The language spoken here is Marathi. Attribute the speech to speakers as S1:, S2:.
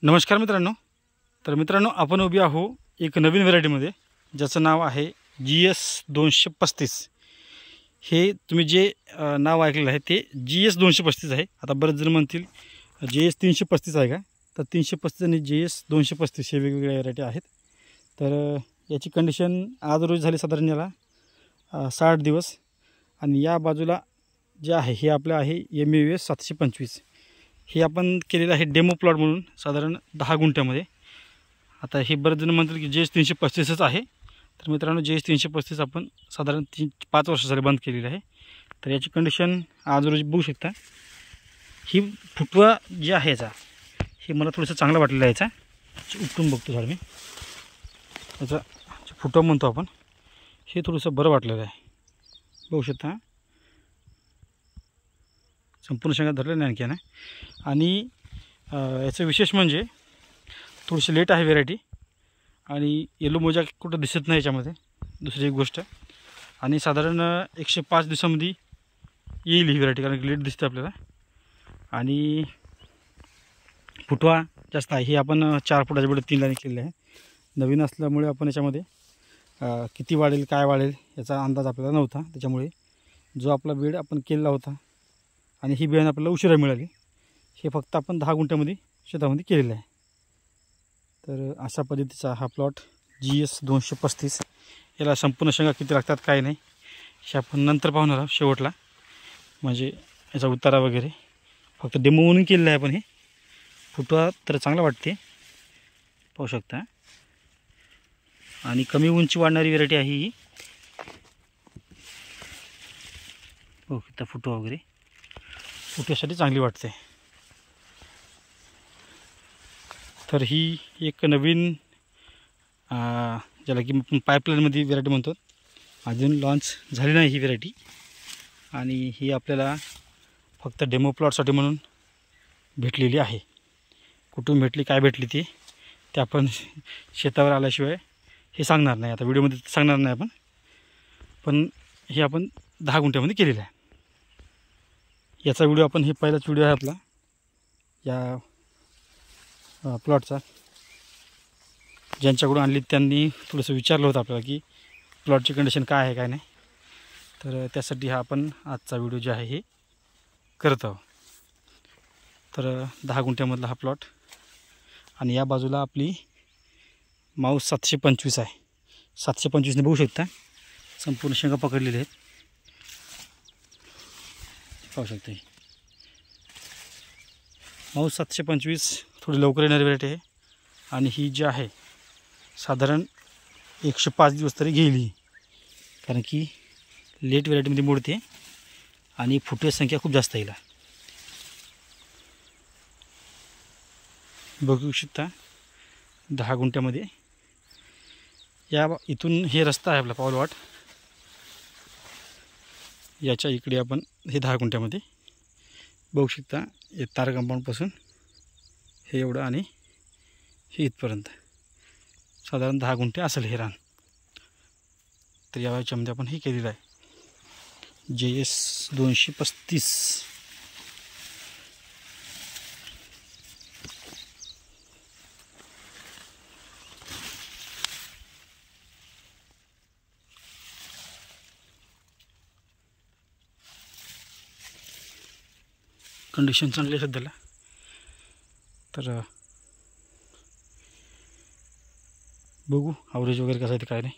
S1: नमस्कार मित्रांनो. तर मित्रांनो, आपण उभी आहो एक नवीन व्हरायटीमध्ये ज्याचं नाव आहे GS 235. हे तुम्ही जे नाव ऐकलेलं आहे ते GS 235 आहे. आता बरेच जण म्हणतील GS 335 आहे का? तर 335 आणि GS 235 हे वेगवेगळ्या व्हरायटी आहेत. तर याची कंडिशन आज रोज झाली साधारण याला 60 दिवस. आणि या बाजूला जे आहे हे आपलं आहे MEVS 725. हे आपण केलेलं आहे डेमो प्लॉट म्हणून साधारण 10 गुंठ्यामध्ये. आता हे बरेच जण म्हणतात की GS 335च आहे. तर मित्रांनो, GS 335 आपण साधारण 5 वर्ष झाले बंद केलेली आहे. तर याची कंडिशन आज रोजी बघू शकता. ही फुटवा जे आहे याचा हे मला थोडंसं चांगलं वाटलेलं आहे. याचा उपटून बघतो झाड मी. याचा फुटवा म्हणतो आपण, हे थोडंसं बरं वाटलेलं आहे. बघू शकता संपूर्ण शेंगा धरलेलं नाही आणखी ना. आणि याचं विशेष म्हणजे थोडीशी लेट आहे व्हेरायटी आणि येलो मोजा कुठं दिसत नाही याच्यामध्ये. दुसरी एक गोष्ट, आणि साधारण 105 दिवसामध्ये येईल ही व्हेरायटी, कारण लेट दिसते आपल्याला. आणि फुटवा जास्त आहे. हे आपण 4 फुटाच्या बेड 3 लाईन केलेले आहे. नवीन असल्यामुळे आपण याच्यामध्ये किती वाढेल काय वाढेल याचा अंदाज आपल्याला नव्हता. त्याच्यामुळे जो आपला बेड आपण केलेला होता आणि ही बियाणं आपल्याला उशिरा मिळाली. हे फक्त आपण 10 गुंठ्यामध्ये शेतामध्ये केलेलं आहे. तर अशा पद्धतीचा हा प्लॉट GS 235. याला संपूर्ण शेंगा किती लागतात काय नाही हे आपण नंतर पाहणार आहोत शेवटला. म्हणजे याचा उतारा वगैरे फक्त डेमो म्हणून केलेला आहे आपण. हे फुटवा तर चांगला वाटते, पाहू शकता. आणि कमी उंची वाढणारी व्हेरायटी आहे ही. हो, त्या फुटवा वगैरे फुटव्यासाठी चांगली वाटते. तर ही एक नवीन ज्याला की आपण पाईपलाईनमध्ये व्हेरायटी म्हणतो, अजून लॉन्च झाली नाही ही व्हेरायटी. आणि ही आपल्याला फक्त डेमो प्लॉटसाठी म्हणून भेटलेली आहे. कुठून भेटली काय भेटली ती ते आपण शेतावर आल्याशिवाय हे सांगणार नाही. आता व्हिडिओमध्ये सांगणार नाही आपण, पण हे आपण 10 गुंठ्यामध्ये केलेलं आहे. याचा व्हिडिओ आपण, हे पहिलाच व्हिडिओ आहे आपला या प्लॉटचा. ज्यांच्याकडून आणली त्यांनी थोडंसं विचारलं होतं आपल्याला की प्लॉटची कंडिशन काय आहे काय नाही. तर त्यासाठी हा आपण आजचा व्हिडिओ जे आहे हे करत आहोत. तर 10 गुंठ्यामधला हा प्लॉट. आणि या बाजूला आपली माऊस 725 आहे. 725ने बघू शकता संपूर्ण शेंगा पकडलेले आहेत, पाहू शकता. ही माऊस 725 थोडी लवकर येणारी व्हेरायटी आहे. आणि ही जी आहे साधारण 105 दिवस तरी घेईल ही, कारण की लेट व्हेरायटीमध्ये मोडते आणि फुटव्याची संख्या खूप जास्त येईल. बघू शकता 10 गुंठ्यामध्ये. या इथून हे रस्ता आहे आपला पाऊलवाट. याच्या इकडे आपण हे 10 गुंठ्यामध्ये बघू शकता. हे तार कंपाऊंडपासून हे एवढं आणि हे इथपर्यंत साधारण 10 गुंठे असेल हे रान. तर या याच्यामध्ये आपण हे केलेलं आहे GS 235. कंडिशन चांगली आहे सध्याला. तर बघू ॲव्हरेज वगैरे कसं आहे ते काय नाही.